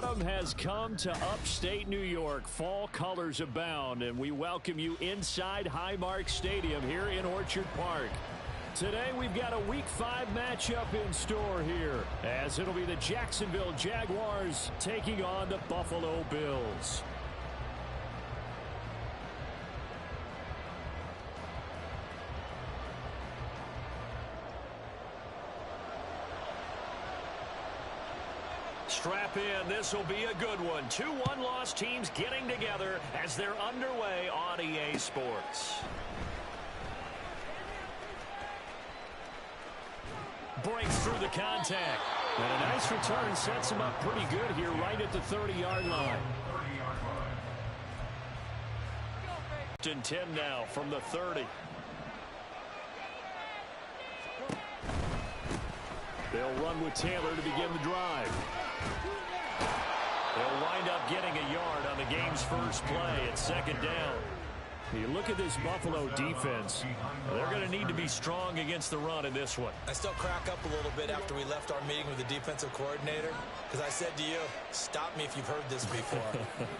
Autumn has come to upstate New York. Fall colors abound, and we welcome you inside Highmark Stadium here in Orchard Park. Today we've got a Week 5 matchup in store here, as it'll be the Jacksonville Jaguars taking on the Buffalo Bills. Strap in. This will be a good one. 2 one-loss teams getting together as they're underway on EA Sports. Breaks through the contact. And a nice return sets him up pretty good here right at the 30-yard line. 10 now from the 30. They'll run with Taylor to begin the drive. They'll wind up getting a yard on the game's first play at second down. You look at this Buffalo defense, they're going to need to be strong against the run in this one. I still crack up a little bit after we left our meeting with the defensive coordinator, because I said to you, stop me if you've heard this before.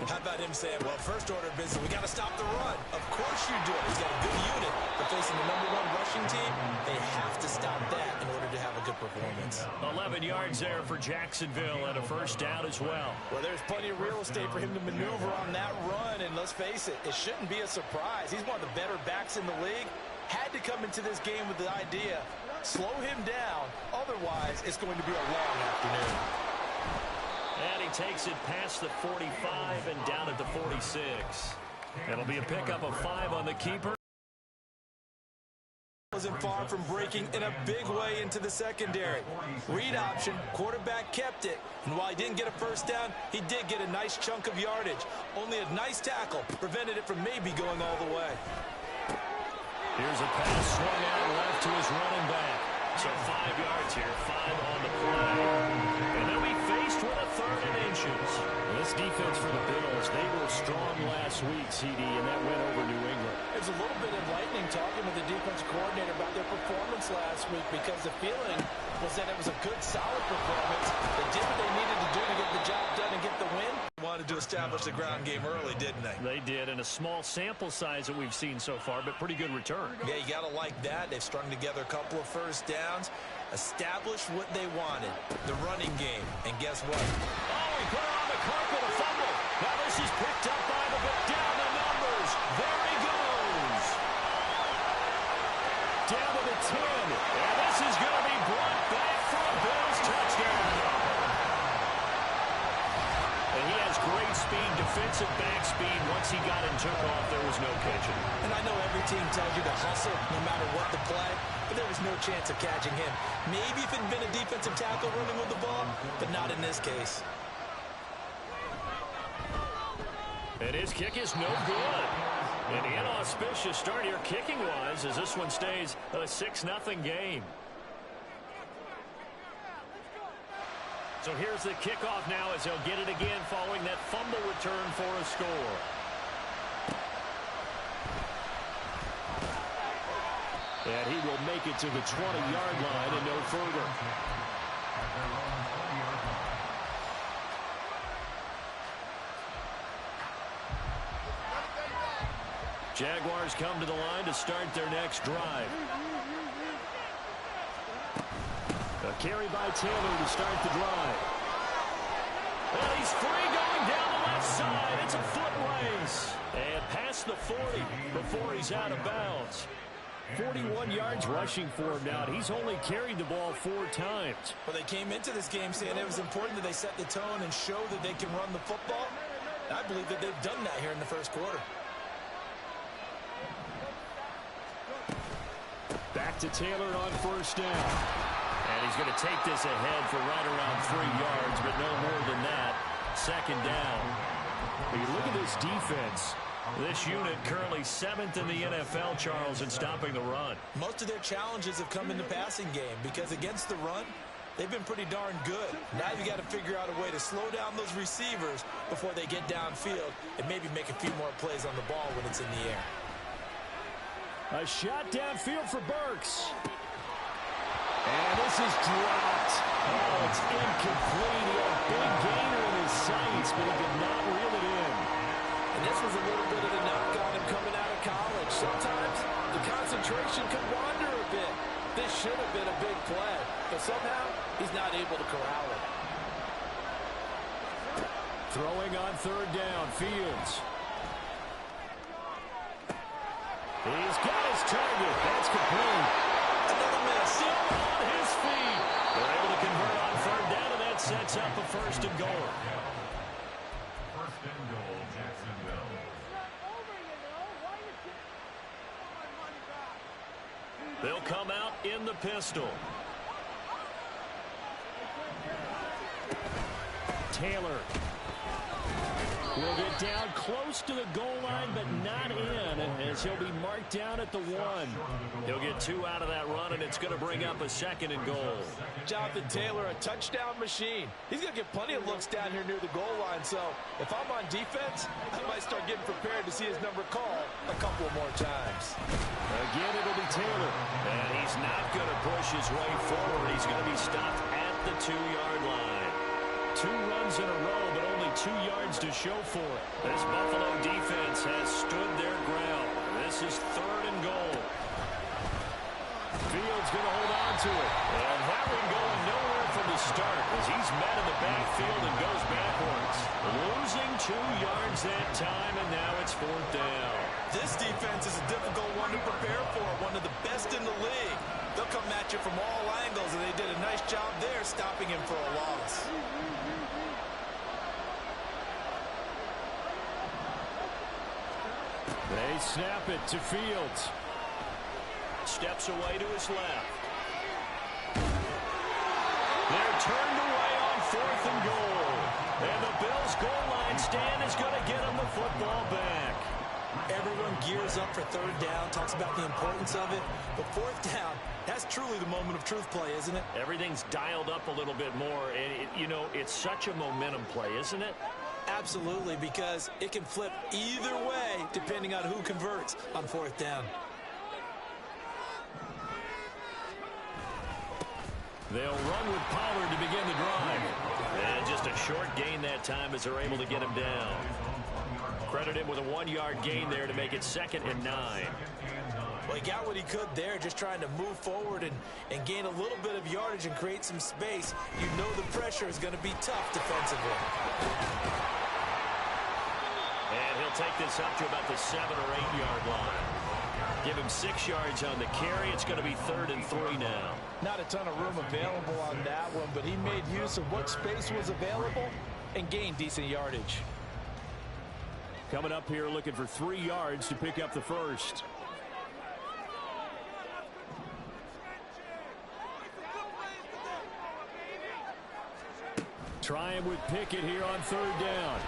How about him saying, well, first order of business, we got to stop the run. Of course you do it. He's got a good unit. But facing the #1 rushing team, they have to stop that in order to have a good performance. 11 yards there for Jacksonville and a first down as well. Well, there's plenty of real estate for him to maneuver on that run, and let's face it, it shouldn't be a surprise. He's one of the better backs in the league. Had to come into this game with the idea, slow him down. Otherwise, it's going to be a long afternoon. And he takes it past the 45 and down at the 46. It'll be a pickup of 5 on the keeper. Wasn't far from breaking in a big way into the secondary. Read option, quarterback kept it, and while he didn't get a first down, he did get a nice chunk of yardage. Only a nice tackle prevented it from maybe going all the way. Here's a pass swung out left to his running back. So 5 yards here, 5 on the play. And they'll be faced with a 3rd and inches. This defense for the Bills, they were strong last week, CD, and that went over New England. There's a little bit enlightening talking with the defensive coordinator about their performance last week, because the feeling was that it was a good, solid performance. They did what they needed to do to get the job done and get the win. Wanted to establish the ground game early, didn't they? They did, and a small sample size that we've seen so far, but pretty good return. Yeah, you got to like that. They've strung together a couple of first downs, established what they wanted, the running game. And guess what? Oh, he put her on the carpet, a fumble. Now this is picked up by the bit. Down the numbers. There he goes. Down to the 10. And this is going to be brought back for a Bills touchdown. And he has great speed, defensive back speed. Once he got and took off, there was no catching. And I know every team tells you to hustle no matter what the play, but there was no chance of catching him. Maybe if it had been a defensive tackle running with the ball, but not in this case. And his kick is no good. And the inauspicious start here kicking-wise as this one stays a 6-0 game. So here's the kickoff now as they'll get it again following that fumble return for a score. And he will make it to the 20-yard line and no further. Jaguars come to the line to start their next drive. A carry by Taylor to start the drive. Well, he's free going down the left side. It's a foot race. And past the 40 before he's out of bounds. 41 yards rushing for him now. He's only carried the ball 4 times. Well, they came into this game saying it was important that they set the tone and show that they can run the football. And I believe that they've done that here in the first quarter. Back to Taylor on first down. And he's going to take this ahead for right around 3 yards, but no more than that. Second down. When you look at this defense, this unit currently 7th in the NFL, Charles, in stopping the run. Most of their challenges have come in the passing game because against the run, they've been pretty darn good. Now you got to figure out a way to slow down those receivers before they get downfield and maybe make a few more plays on the ball when it's in the air. A shot downfield for Burks. And this is dropped. Oh, it's incomplete. He had a big gainer in his sights, but he did not reel it in. And this was a little bit of the knock on him coming out of college. Sometimes the concentration can wander a bit. This should have been a big play, but somehow he's not able to corral it. Throwing on third down, Fields. He's got his target. That's complete. Another miss. Still on his feet. They're able to convert on third down, and that sets up a first and goal. First and goal, Jacksonville. They'll come out in the pistol. Taylor will get down close to the goal line, but not in, as he'll be marked down at the 1. He'll get 2 out of that run, and it's going to bring up a second and goal. Jonathan Taylor, a touchdown machine. He's going to get plenty of looks down here near the goal line, so if I'm on defense, I might start getting prepared to see his number called a couple more times. Again, it'll be Taylor, and he's not going to push his way forward. He's going to be stopped at the 2-yard line. 2 runs in a row, but only 2 yards to show for it. This Buffalo defense has stood their ground. This is third and goal. Fields going to hold on to it. And that one going nowhere from the start as he's met in the backfield and goes backwards. Losing 2 yards that time, and now it's fourth down. This defense is a difficult one to prepare for, one of the best in the league. They'll come at you from all angles, and they did a nice job there stopping him for a loss. They snap it to Fields. Steps away to his left. They're turned away on fourth and goal. And the Bills' goal line stand is going to get them the football back. Everyone gears up for third down, talks about the importance of it. But fourth down, that's truly the moment of truth play, isn't it? Everything's dialed up a little bit more. And, it's such a momentum play, isn't it? Absolutely, because it can flip either way depending on who converts on fourth down. They'll run with Pollard to begin the drive. And just a short gain that time as they're able to get him down. Credit him with a 1-yard gain there to make it 2nd and 9. Well, he got what he could there, just trying to move forward and gain a little bit of yardage and create some space. You know the pressure is going to be tough defensively. And he'll take this up to about the 7- or 8-yard line. Give him 6 yards on the carry. It's going to be 3rd and 3 now. Not a ton of room available on that one, but he made use of what space was available and gained decent yardage. Coming up here looking for 3 yards to pick up the first. Trying with Pickett here on third down.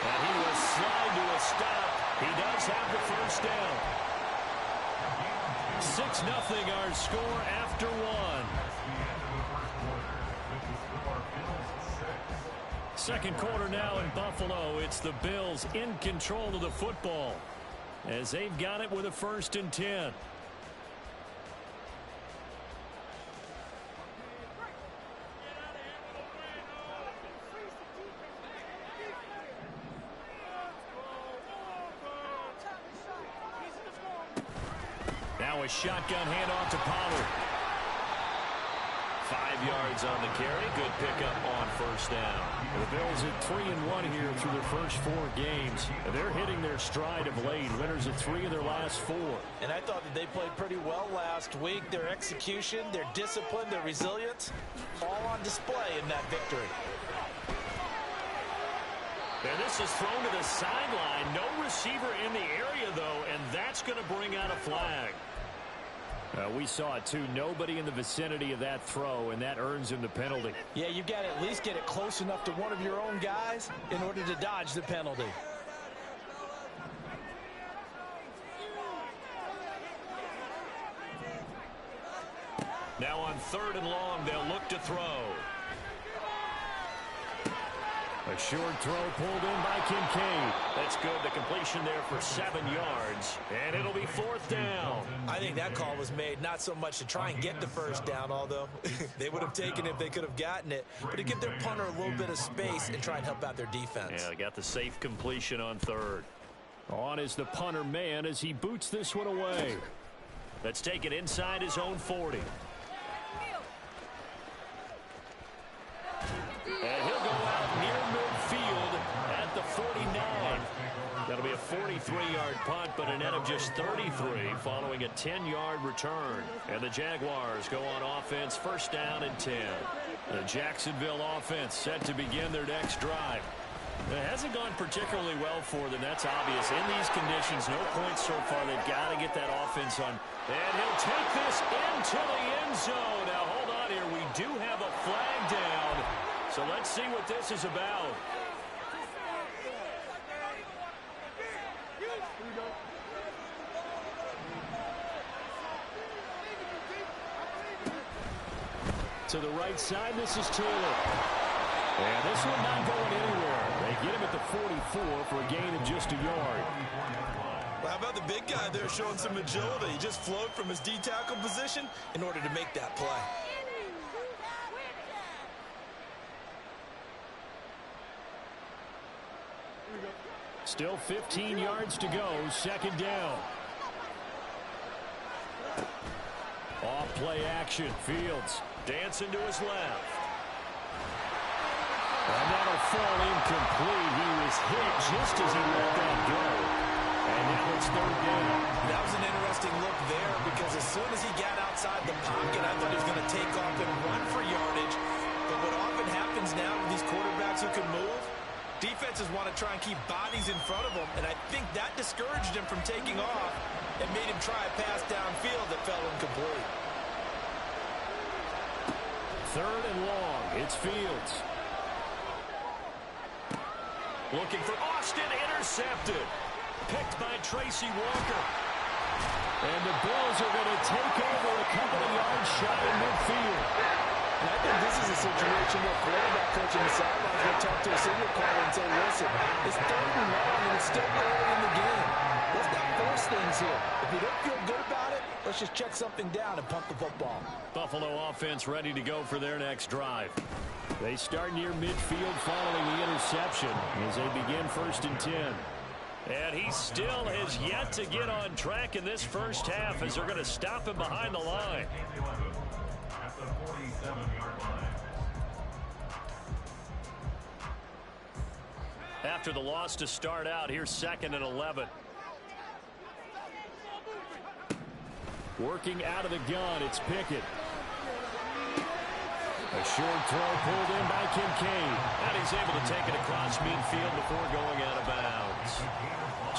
And he will slide to a stop. He does have the first down. 6-0 our score after 1. Second quarter now in Buffalo. It's the Bills in control of the football as they've got it with a 1st and 10. Now a shotgun handoff to Pollard. 5 yards on the carry. Good pickup on first down. The Bills at 3-1 here through their first 4 games. They're hitting their stride of late. Winners of 3 of their last 4. And I thought that they played pretty well last week. Their execution, their discipline, their resilience, all on display in that victory. And this is thrown to the sideline. No receiver in the area, though, and that's going to bring out a flag. We saw it, too. Nobody in the vicinity of that throw, and that earns him the penalty. Yeah, you've got to at least get it close enough to one of your own guys in order to dodge the penalty. Now on 3rd and long, they'll look to throw. A short throw pulled in by Kincaid. That's good. The completion there for 7 yards. And it'll be 4th down. I think that call was made not so much to try and get the first down, although they would have taken it if they could have gotten it, but to give their punter a little bit of space and try and help out their defense. Yeah, they got the safe completion on third. On is the punter man as he boots this one away. Let's take it inside his own 40. And he'll go out near midfield at the 49. That'll be a 43-yard punt, but a net of just 33 following a 10-yard return. And the Jaguars go on offense, first down and 10. The Jacksonville offense set to begin their next drive. It hasn't gone particularly well for them, that's obvious. In these conditions, no points so far. They've got to get that offense on. And he'll take this into the end zone. Now, hold on here. We do have a flag down. So let's see what this is about. To the right side, this is Taylor. And this one not going anywhere. They get him at the 44 for a gain of just a yard. Well, how about the big guy there showing some agility? He just flowed from his D-tackle position in order to make that play. Still 15 yards to go, second down. Off play action, Fields dancing to his left. And that'll fall incomplete. He was hit just as he let that go. And now it's third down. That was an interesting look there because as soon as he got outside the pocket, I thought he was going to take off and run for yardage. But what often happens now with these quarterbacks who can move, defenses want to try and keep bodies in front of them, and I think that discouraged him from taking off and made him try a pass downfield that fell incomplete. Third and long. It's Fields. Looking for Austin, intercepted. Picked by Tracy Walker. And the Bills are going to take over a couple of yards shy of midfield. And I think this is a situation where quarterback coach in the sidelines will talk to a signal caller and say, listen, it's third and long and it's still early in the game. Let's not force things here. If you don't feel good about it, let's just check something down and punt the football. Buffalo offense ready to go for their next drive. They start near midfield following the interception as they begin first and 10. And he still has yet to get on track in this first half as they're going to stop him behind the line. At the 47-yard line. After the loss to start out, here's second and 11. Working out of the gun, it's Pickett. A short throw pulled in by Kincaid. And he's able to take it across midfield before going out of bounds.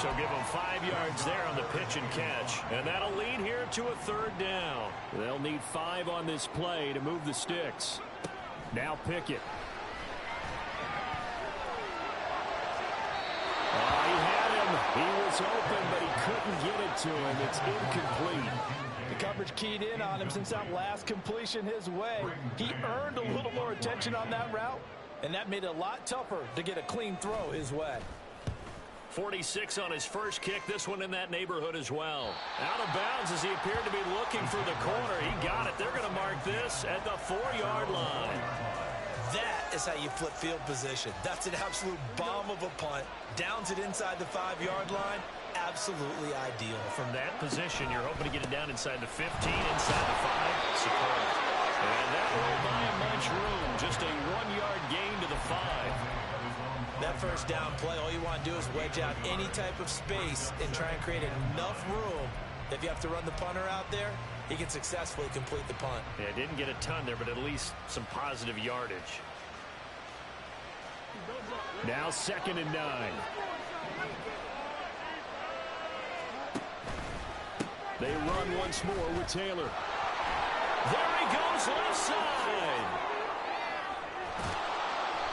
So give him 5 yards there on the pitch and catch. And that'll lead here to a third down. They'll need 5 on this play to move the sticks. Now Pickett. Oh, he had him. He was open, but he couldn't get it to him. It's incomplete. The coverage keyed in on him since that last completion his way. He earned a little more attention on that route, and that made it a lot tougher to get a clean throw his way. 46 on his first kick. This one in that neighborhood as well. Out of bounds as he appeared to be looking for the corner. He got it. They're going to mark this at the 4-yard line. That is how you flip field position. That's an absolute bomb of a punt. Downs it inside the 5-yard line. Absolutely ideal. From that position, you're hoping to get it down inside the 15, inside the 5. Superb. And that won't buy him much room. Just a 1-yard gain to the 5. That first down play, all you want to do is wedge out any type of space and try and create enough room. If you have to run the punter out there, he can successfully complete the punt. Yeah, didn't get a ton there, but at least some positive yardage. Now second and 9. They run once more with Taylor. There he goes, left side.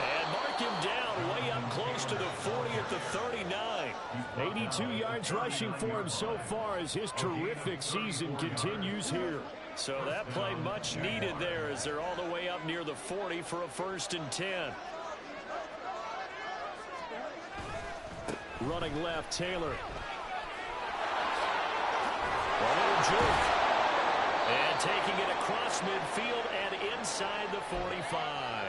And mark him down way up close to the 40 at the 39. 82 yards rushing for him so far as his terrific season continues here. So that play much needed there as they're all the way up near the 40 for a first and 10. Running left, Taylor. A little juke. And taking it across midfield and inside the 45.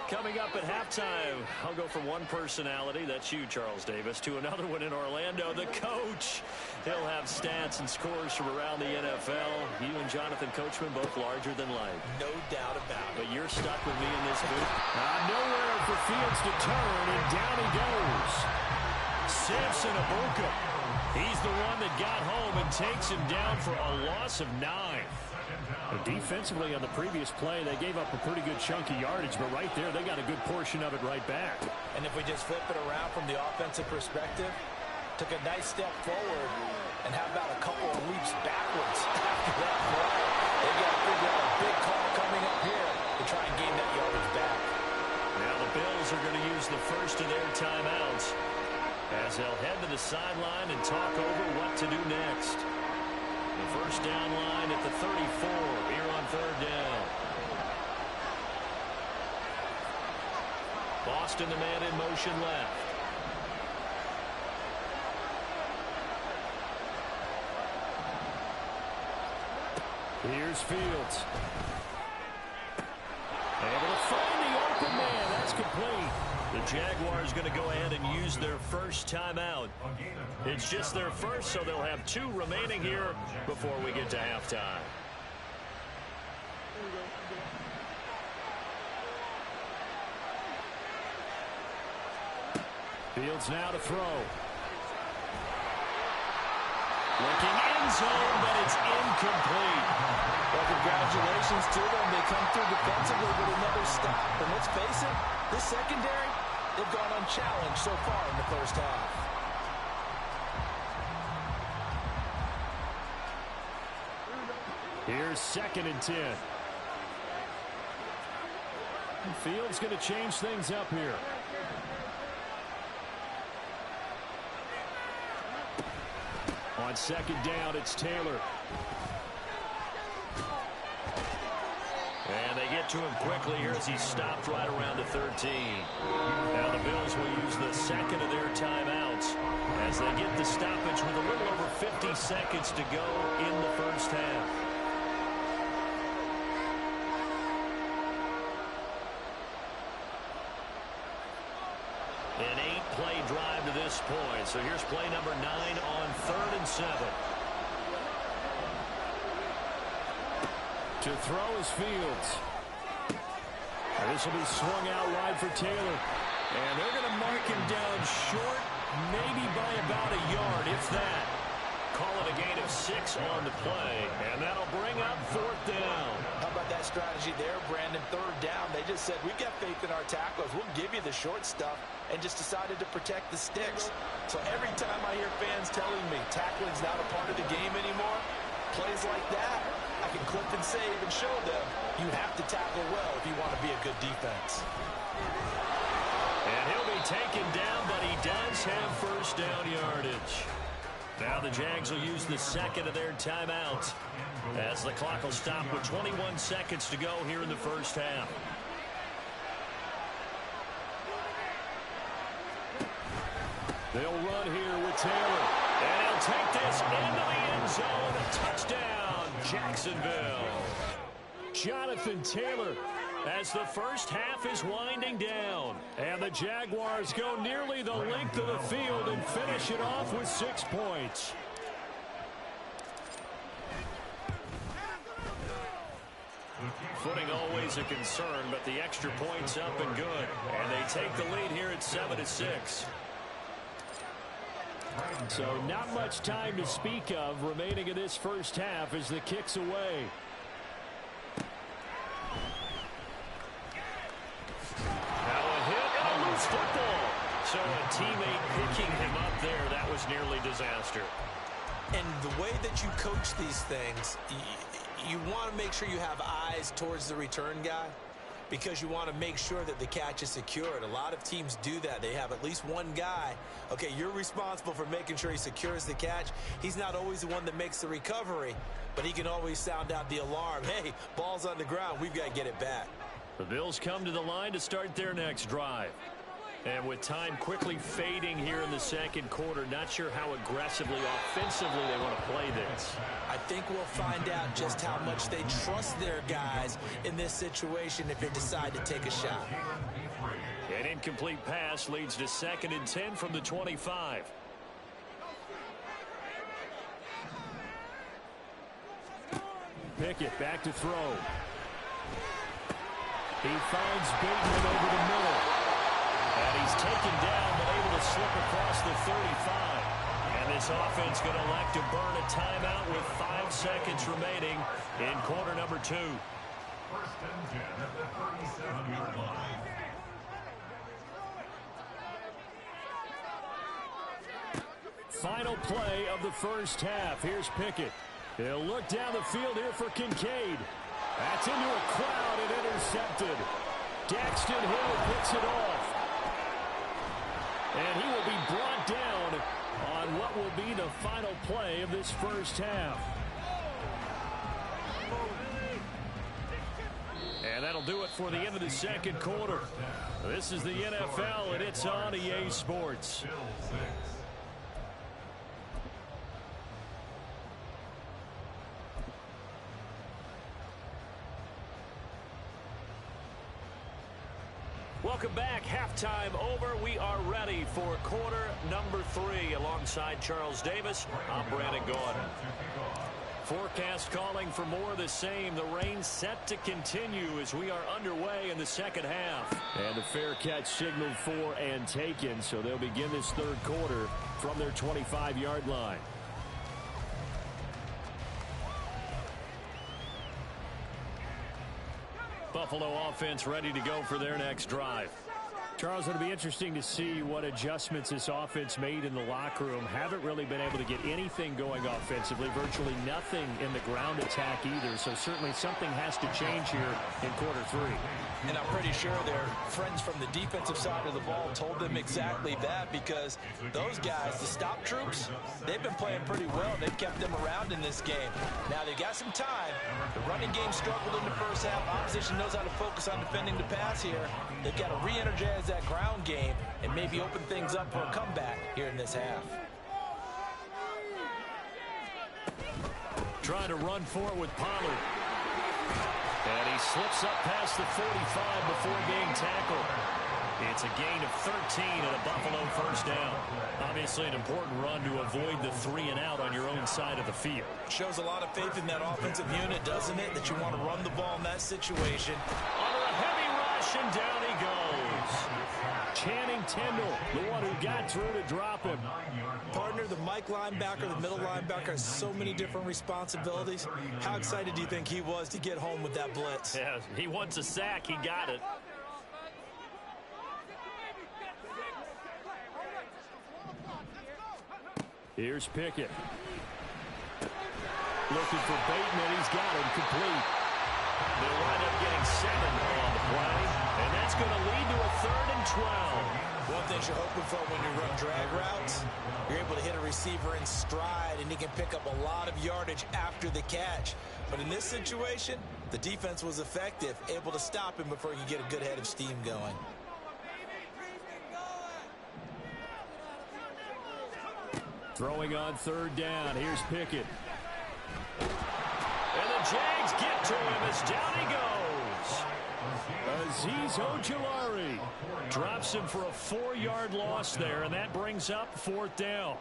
Coming up at halftime, I'll go from one personality, that's you, Charles Davis, to another one in Orlando, the coach. He'll have stats and scores from around the NFL. You and Jonathan Coachman both larger than life. No doubt about it. But you're stuck with me in this booth. Nowhere for Fields to turn, and down he goes. Samson Abuka. He's the one that got home and takes him down for a loss of 9. Defensively on the previous play, they gave up a pretty good chunk of yardage, but right there, they got a good portion of it right back. And if we just flip it around from the offensive perspective, took a nice step forward, and how about a couple of leaps backwards after that play? They got to figure out a big call coming up here to try and gain that yardage back. Now the Bills are going to use the first of their timeouts as they'll head to the sideline and talk over what to do next. The first down line at the 34 here on third down. Boston, the man in motion left. Here's Fields. Able to find the open man. That's complete. The Jaguars going to go ahead and use their first timeout. It's just their first, so they'll have 2 remaining here before we get to halftime. Fields now to throw. Looking end zone, but it's incomplete. Well, congratulations to them. They come through defensively with another stop. And let's face it, this secondary, they've gone unchallenged so far in the first half. Here's 2nd and 10. Fields going to change things up here. On 2nd down, it's Taylor. And they get to him quickly here as he's stopped right around the 13. Now the Bills will use the second of their timeouts as they get the stoppage with a little over 50 seconds to go in the first half. An 8-play drive to this point. So here's play number 9 on 3rd and 7. To throw is Fields. And this will be swung out wide for Taylor. And they're going to mark him down short, maybe by about a yard, if that. Call it a gain of 6 on the play. And that'll bring up 4th down. How about that strategy there, Brandon? 3rd down. They just said, we've got faith in our tacklers. We'll give you the short stuff, and just decided to protect the sticks. So every time I hear fans telling me tackling's not a part of the game anymore, plays like that, I can clip and save and show them you have to tackle well if you want to be a good defense. And he'll be taken down, but he does have first down yardage. Now the Jags will use the second of their timeouts as the clock will stop with 21 seconds to go here in the first half. They'll run here with Taylor. And he'll take this into the end zone. A touchdown, Jacksonville. Jonathan Taylor as the first half is winding down. And the Jaguars go nearly the length of the field and finish it off with 6 points. Footing always a concern, but the extra points up and good. And they take the lead here at 7-6. So not much time to speak of remaining in this first half as the kick's away. Now a hit and a loose football. So a teammate picking him up there, that was nearly disaster. And the way that you coach these things, you want to make sure you have eyes towards the return guy, because you want to make sure that the catch is secured. A lot of teams do that. They have at least one guy. Okay, you're responsible for making sure he secures the catch. He's not always the one that makes the recovery, but he can always sound out the alarm. Hey, ball's on the ground. We've got to get it back. The Bills come to the line to start their next drive. And with time quickly fading here in the second quarter, not sure how aggressively, offensively they want to play this. I think we'll find out just how much they trust their guys in this situation if they decide to take a shot. An incomplete pass leads to 2nd and 10 from the 25. Pickett back to throw. He finds Bateman over the middle. And he's taken down but able to slip across the 35. And this offense going to elect to burn a timeout with 5 seconds remaining in quarter number 2. 1st and 10 at the 37-yard line. Final play of the first half. Here's Pickett. He'll look down the field here for Kincaid. That's into a crowd and intercepted. Daxton Hill picks it off. And he will be brought down on what will be the final play of this first half. And that'll do it for the end of the second quarter. This is the NFL, and it's on EA Sports. Welcome back. Halftime over. We are ready for quarter number 3. Alongside Charles Davis, I'm Brandon Gaudin. Forecast calling for more of the same. The rain set to continue as we are underway in the second half. And the fair catch signaled for and taken, so they'll begin this third quarter from their 25-yard line. Buffalo offense ready to go for their next drive. Charles, it'll be interesting to see what adjustments this offense made in the locker room. Haven't really been able to get anything going offensively. Virtually nothing in the ground attack either. So certainly something has to change here in quarter 3. And I'm pretty sure their friends from the defensive side of the ball told them exactly that, because those guys, the stop troops, they've been playing pretty well. They've kept them around in this game. Now they got some time. The running game struggled in the first half. Opposition knows how to focus on defending the pass here. They've got to re-energize that ground game and maybe open things up for a comeback here in this half. Trying to run for it with Pollard. And he slips up past the 45 before being tackled. It's a gain of 13 and a Buffalo first down. Obviously an important run to avoid the 3-and-out on your own side of the field. Shows a lot of faith in that offensive unit, doesn't it? That you want to run the ball in that situation. Under a heavy rush, and down he goes. Channing Tindall, the one who got through to drop him. Partner, the Mike linebacker, the middle linebacker, has so many different responsibilities. How excited do you think he was to get home with that blitz? Yeah, he wants a sack. He got it. Here's Pickett. Looking for Bateman. He's got him complete. They'll wind up getting 7 on the play, and that's going to lead to a 3rd and 12. One thing you're hoping for when you run drag routes, you're able to hit a receiver in stride, and he can pick up a lot of yardage after the catch. But in this situation, the defense was effective, able to stop him before he could get a good head of steam going. Throwing on 3rd down. Here's Pickett. And the Jags get to him as down he goes. Azeez Ojulari drops him for a 4-yard loss there, and that brings up 4th down.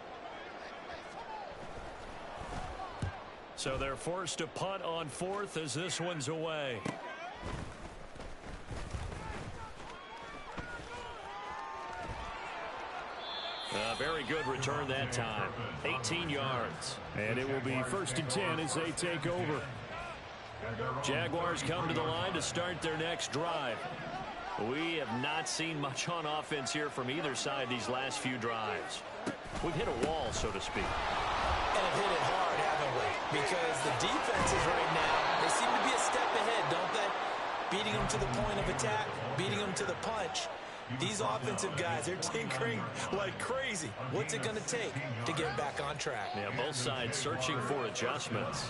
So they're forced to punt on 4th as this one's away. Very good return that time. 18 yards. And it will be 1st and 10 as they take over. Jaguars come to the line to start their next drive. We have not seen much on offense here from either side these last few drives. We've hit a wall, so to speak. And have hit it hard, haven't we? Because the defenses right now, they seem to be a step ahead, don't they? Beating them to the point of attack, beating them to the punch. These offensive guys, they're tinkering like crazy. What's it going to take to get back on track? Yeah, both sides searching for adjustments.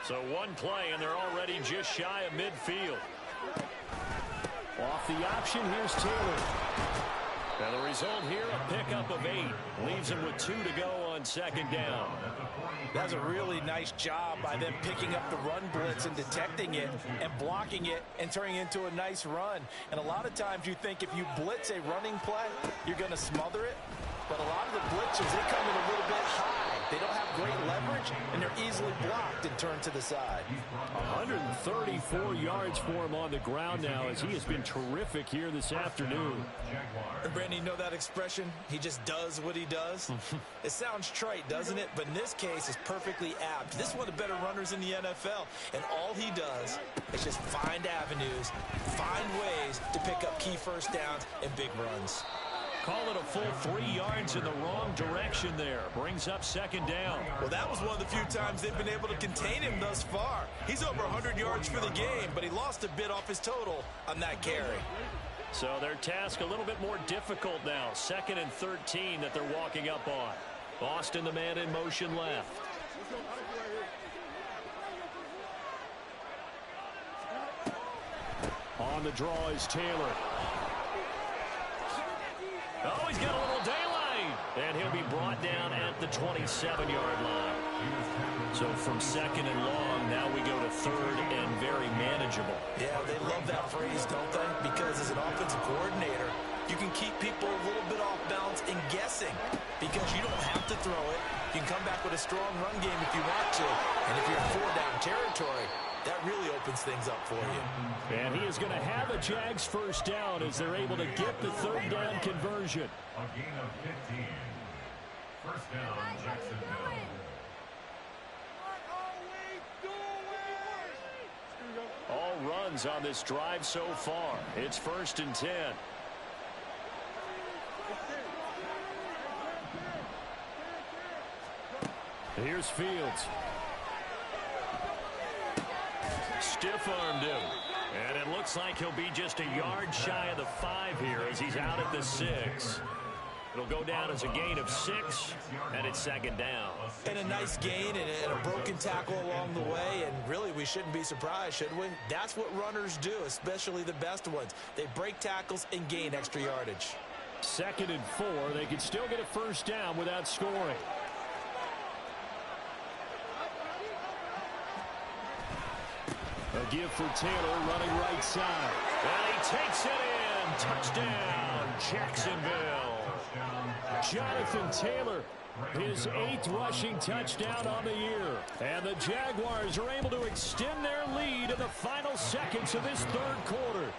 So one play, and they're already just shy of midfield. Off the option, here's Taylor. And the result here, a pickup of 8. Leaves him with 2 to go on second down. That's a really nice job by them picking up the run blitz and detecting it and blocking it and turning it into a nice run. And a lot of times you think if you blitz a running play, you're going to smother it. But a lot of the blitzers, they come in a little bit high. They don't have great leverage, and they're easily blocked and turned to the side. 134 yards for him on the ground now as he has been terrific here this afternoon. And Brandon, you know that expression? He just does what he does? It sounds trite, doesn't it? But in this case, it's perfectly apt. This is one of the better runners in the NFL, and all he does is just find avenues, find ways to pick up key first downs and big runs. Call it a full 3 yards in the wrong direction there. Brings up second down. Well, that was one of the few times they've been able to contain him thus far. He's over 100 yards for the game, but he lost a bit off his total on that carry. So their task a little bit more difficult now. 2nd and 13 that they're walking up on. Boston, the man in motion left. On the draw is Taylor. Oh, he's got a little daylight. And he'll be brought down at the 27-yard line. So from 2nd and long, now we go to 3rd and very manageable. Yeah, they love that phrase, don't they? Because as an offensive coordinator, you can keep people a little bit off balance and guessing because you don't have to throw it. You can come back with a strong run game if you want to. And if you're in 4-down territory, that really opens things up for you. And he is going to have a Jags first down as they're able to get the 3rd down conversion. A gain of 15. First down, Jacksonville. All runs on this drive so far. It's 1st and 10. Here's Fields. Stiff-armed him. And it looks like he'll be just a yard shy of the 5 here as he's out at the 6. It'll go down as a gain of 6, and it's 2nd down. And a nice gain and a broken tackle along the way, and really we shouldn't be surprised, should we? That's what runners do, especially the best ones. They break tackles and gain extra yardage. 2nd and 4. They can still get a first down without scoring. A give for Taylor running right side. And he takes it in. Touchdown, Jacksonville. Jonathan Taylor, his 8th rushing touchdown on the year. And the Jaguars are able to extend their lead in the final seconds of this 3rd quarter.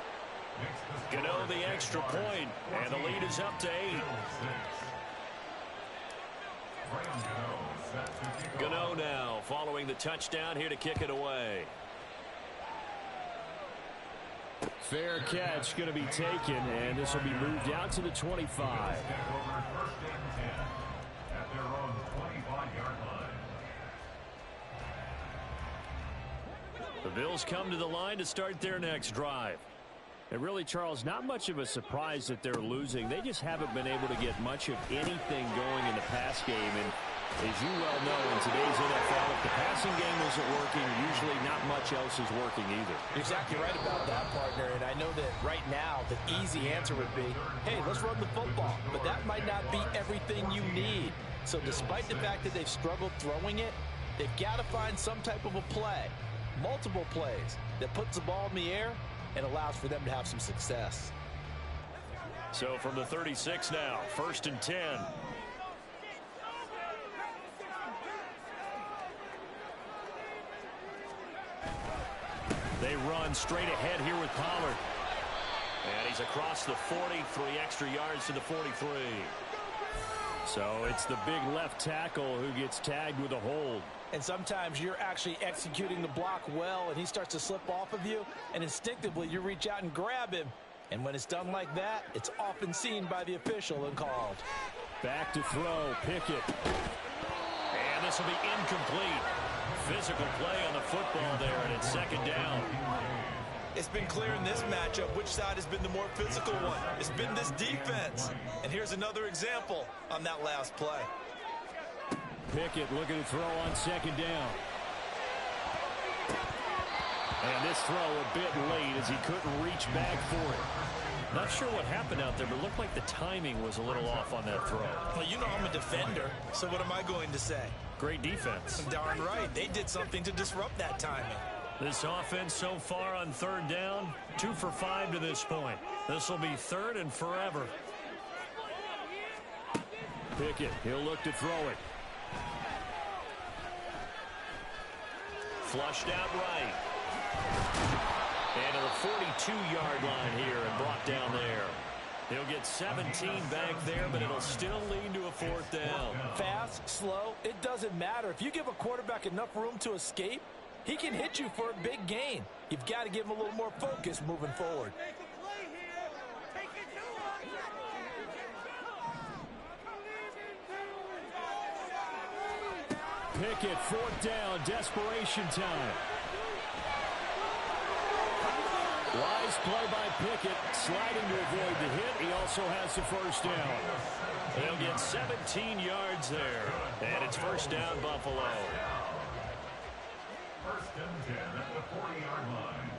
Gano the extra point, and the lead is up to 8. Gano now following the touchdown here to kick it away. Fair catch going to be taken, and this will be moved out to the 25. The Bills come to the line to start their next drive. And really, Charles, not much of a surprise that they're losing. They just haven't been able to get much of anything going in the pass game. And as you well know, in today's NFL, if the passing game isn't working, usually not much else is working either. You're exactly right about that, partner. And I know that right now the easy answer would be, hey, let's run the football. But that might not be everything you need. So despite the fact that they've struggled throwing it, they've got to find some type of a play, multiple plays, that puts the ball in the air and allows for them to have some success. So from the 36 now, 1st and 10. They run straight ahead here with Pollard. And he's across the 40, 3 extra yards to the 43. So it's the big left tackle who gets tagged with a hold. And sometimes you're actually executing the block well, and he starts to slip off of you, and instinctively you reach out and grab him. And when it's done like that, it's often seen by the official and called. Back to throw, Pickett. And this will be incomplete. Physical play on the football there, and it's 2nd down. It's been clear in this matchup which side has been the more physical one. It's been this defense. And here's another example on that last play. Pickett looking to throw on 2nd down. And this throw a bit late as he couldn't reach back for it. Not sure what happened out there, but it looked like the timing was a little off on that throw. Well, you know I'm a defender, so what am I going to say? Great defense. Darn right. They did something to disrupt that timing. This offense so far on third down, 2 for 5 to this point. This will be third and forever. Pickett, he'll look to throw it. Flushed out right. And to the 42-yard line here and brought down there. He'll get 17 back there, but it'll still lead to a fourth down. Fast, slow, it doesn't matter. If you give a quarterback enough room to escape, he can hit you for a big gain. You've got to give him a little more focus moving forward. Pickett, fourth down, desperation time. Wise play by Pickett, sliding to avoid the hit. He also has the first down. They'll get 17 yards there, and it's first down, Buffalo. First and 10 at the 40-yard line.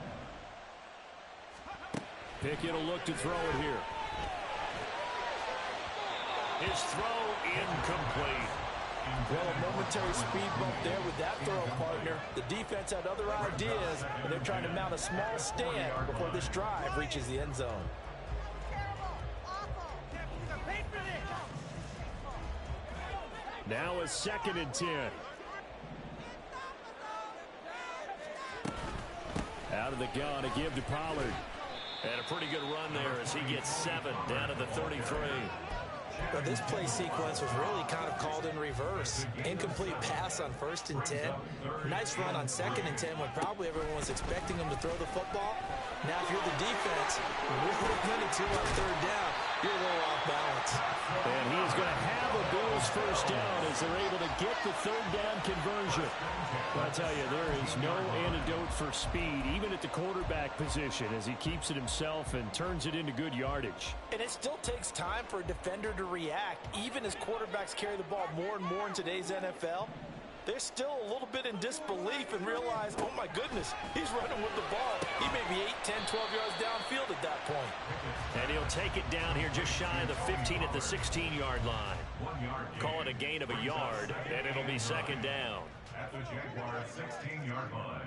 Pickett will look to throw it here. His throw incomplete. Well, a momentary speed bump there with that throw, partner. The defense had other ideas, and they're trying to mount a small stand before this drive reaches the end zone. Now a 2nd and 10. Out of the gun, a give to Pollard. And a pretty good run there as he gets 7 down to the 33. Well, this play sequence was really kind of called in reverse. Incomplete pass on 1st and 10. Nice run on 2nd and 10 when probably everyone was expecting him to throw the football. Now, if you're the defense, really getting 2 on 3rd down, you're a little off balance. And he's going to have a Bills first down as they're able to get the 3rd down conversion. But I tell you, there is no antidote for speed, even at the quarterback position, as he keeps it himself and turns it into good yardage. And it still takes time for a defender to react. Even as quarterbacks carry the ball more and more in today's NFL, they're still a little bit in disbelief and realize, oh my goodness, he's running with the ball. He may be 8, 10, 12 yards downfield at that point. And he'll take it down here just shy of the 15 at the 16-yard line. Call it a gain of a yard, and it'll be 2nd down. At the Jaguars' 16-yard line.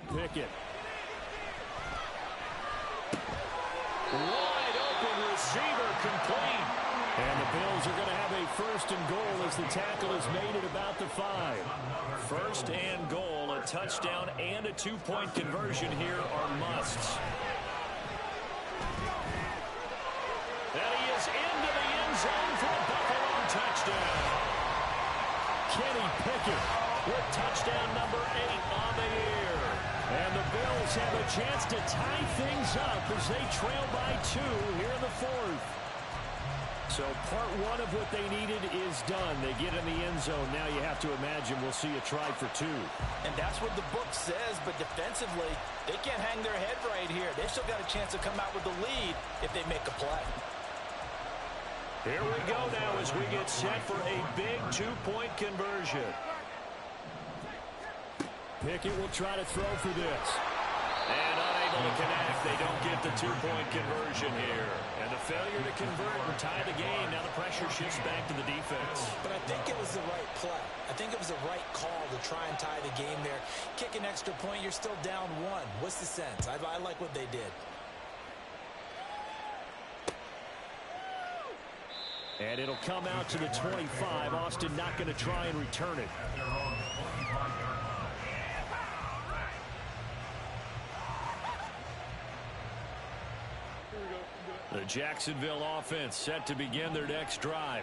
Pickett. Wide open receiver complete. And the Bills are going to have a 1st and goal as the tackle is made at about the 5. 1st and goal, a touchdown and a 2-point conversion here are musts. And he is into the end zone for a Buffalo touchdown. Kenny Pickett with touchdown number 8 on the year. And the Bills have a chance to tie things up as they trail by 2 here in the 4th. So part 1 of what they needed is done. They get in the end zone. Now you have to imagine we'll see a try for 2. And that's what the book says, but defensively, they can't hang their head right here. They've still got a chance to come out with the lead if they make a play. Here we go now as we get set for a big 2-point conversion. Pickett will try to throw for this. And unable to connect. They don't get the 2-point conversion here. And the failure to convert and tie the game. Now the pressure shifts back to the defense. But I think it was the right play. I think it was the right call to try and tie the game there. Kick an extra point, you're still down 1. What's the sense? I like what they did. And it'll come out to the 25. Austin not going to try and return it. The Jacksonville offense set to begin their next drive.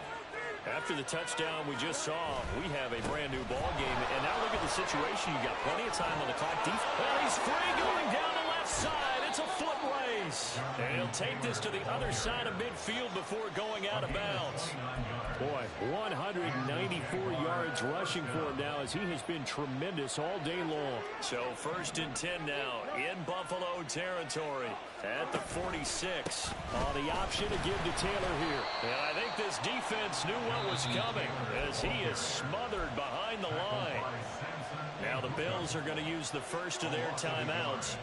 After the touchdown we just saw, we have a brand new ball game. And now look at the situation. You got plenty of time on the clock. Well, he's free going down the left side. It's a foot race. And he'll take this to the other side of midfield before going out of bounds. Boy, 194 yards yards rushing for him now, as he has been tremendous all day long. So 1st and 10 now in Buffalo territory at the 46. The option to give to Taylor here. And I think this defense knew what was coming, as he is smothered behind the line. Now the Bills are going to use the first of their timeouts.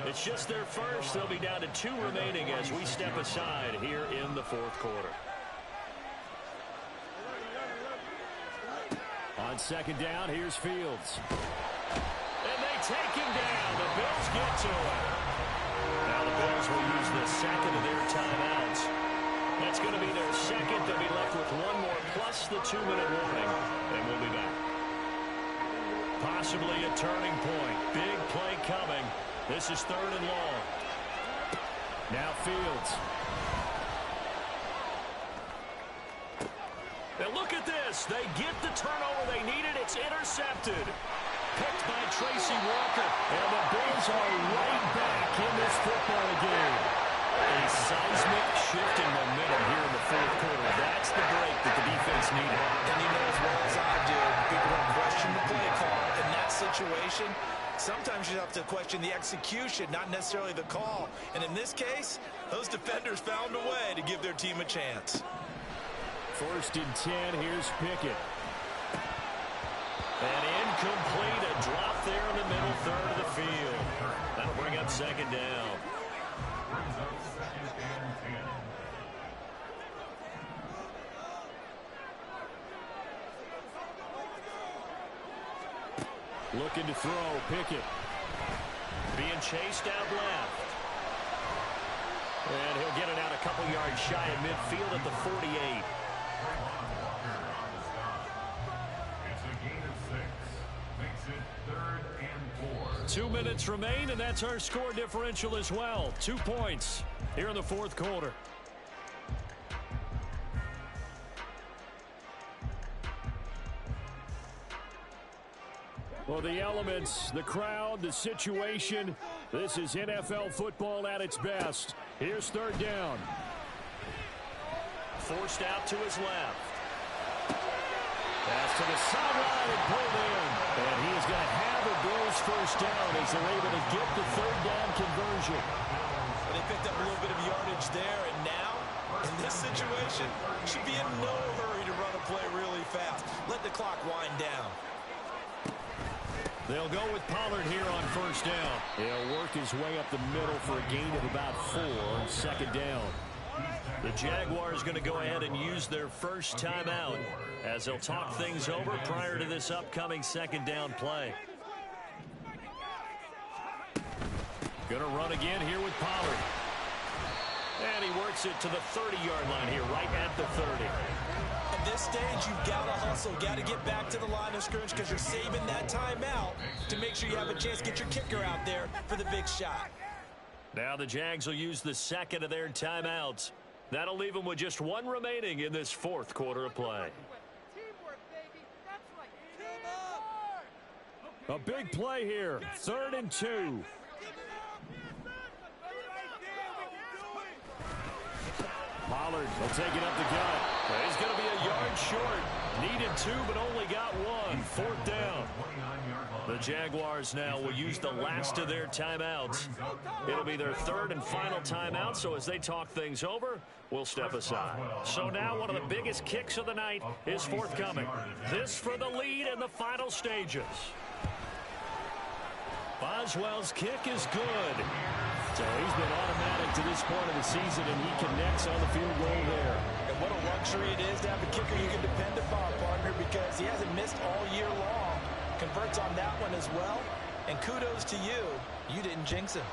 It's just their first. They'll be down to 2 remaining as we step aside here in the 4th quarter. On 2nd down, here's Fields. And they take him down. The Bills get to him. Now the Bills will use the 2nd of their timeouts. That's going to be their 2nd. They'll be left with 1 more plus the 2-minute warning. And we'll be back. Possibly a turning point. Big play coming. This is 3rd and long. Now Fields. Now look at this. They get the turnover they needed. It's intercepted. Picked by Tracy Walker. And the Bills are right back in this football game. A seismic shift in momentum here in the 4th quarter. That's the break that the defense needed. And you know as well as I do, people don't question the play call. In that situation, sometimes you have to question the execution, not necessarily the call. And in this case, those defenders found a way to give their team a chance. 1st and 10, here's Pickett. And incomplete, a drop there in the middle 3rd of the field. That'll bring up 2nd down. Looking to throw, Pickett. Being chased out left. And he'll get it out a couple yards shy of midfield at the 48. It's a gain of 6. Makes it 3rd and 4. 2 minutes remain, and that's our score differential as well. 2 points here in the 4th quarter. Well, the elements, the crowd, the situation, this is NFL football at its best. Here's 3rd down. Forced out to his left. Pass to the sideline and pulled in. And he is going to have a Bills 1st down as they're able to get the 3rd down conversion. And they picked up a little bit of yardage there, and now, in this situation, should be in no hurry to run a play really fast. Let the clock wind down. They'll go with Pollard here on 1st down. He'll work his way up the middle for a gain of about 4 on 2nd down. The Jaguars going to go ahead and use their first timeout as they'll talk things over prior to this upcoming 2nd down play. Going to run again here with Pollard. And he works it to the 30-yard line here, right at the 30. At this stage, you've got to hustle, got to get back to the line of scrimmage because you're saving that timeout to make sure you have a chance to get your kicker out there for the big shot. Now the Jags will use the 2nd of their timeouts. That'll leave them with just 1 remaining in this 4th quarter of play. A big play here. 3rd and 2. Pollard will take it up the gut. He's going to be a yard short. Needed 2, but only got 1. 4th down. The Jaguars now will use the last of their timeouts. It'll be their 3rd and final timeout, so as they talk things over, we'll step aside. So now one of the biggest kicks of the night is forthcoming. This for the lead in the final stages. Boswell's kick is good. So he's been automatic to this point of the season, and he connects on the field goal there. And what a luxury it is to have a kicker you can depend upon, partner, because he hasn't missed all year long. Converts on that one as well. And kudos to you. You didn't jinx him.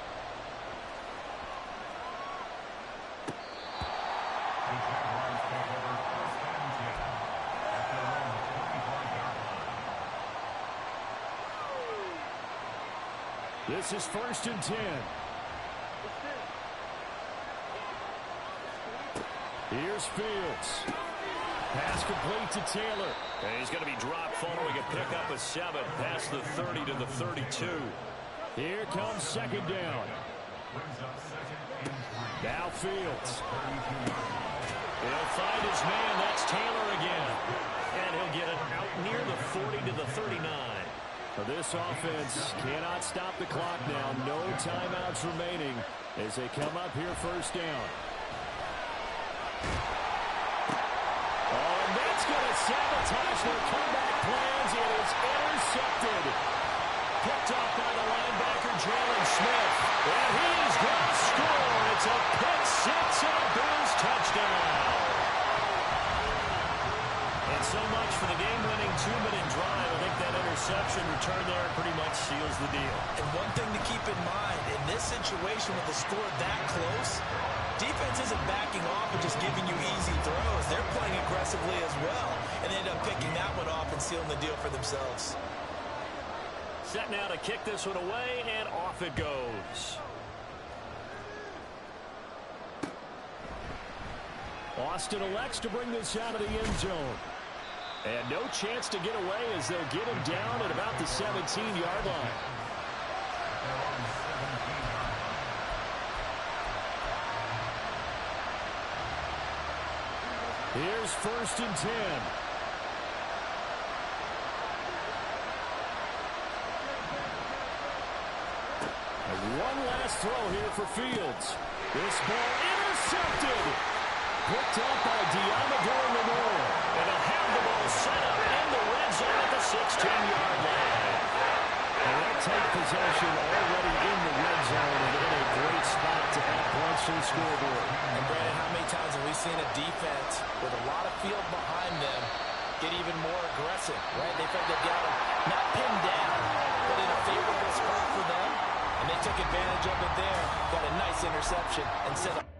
This is 1st and 10. Here's Fields. Pass complete to Taylor. And he's going to be dropped following a pickup of 7 past the 30 to the 32. Here comes 2nd down. Now Fields. He'll find his man. That's Taylor again. And he'll get it out near This offense cannot stop the clock now. No timeouts remaining as they come up here first down. Oh, and that's going to sabotage their comeback plans. It is intercepted. Picked up by the linebacker, Jalen Smith. And he's going to score. It's a pick six and a Bills touchdown. And so much for the game-winning 2-minute drive. I think that interception return there pretty much seals the deal. And one thing to keep in mind, in this situation with the score that close, defense isn't backing off and just giving you easy throws. They're playing aggressively as well, and they end up picking that one off and sealing the deal for themselves. Set now to kick this one away, and off it goes. Austin elects to bring this out of the end zone. And no chance to get away as they'll get him down at about the 17-yard line. Here's 1st and 10. And one last throw here for Fields. This ball intercepted. Picked up by Diamador Lenore. And they'll have the ball set up in the red zone at the 16-yard line. And they'll take possession already in the red zone and in a great spot to add points to the scoreboard. And Brandon, how many times have we seen a defense with a lot of field behind them get even more aggressive, right? They felt they've got them not pinned down, but in a favorable spot for them. And they took advantage of it there. Got a nice interception and set up.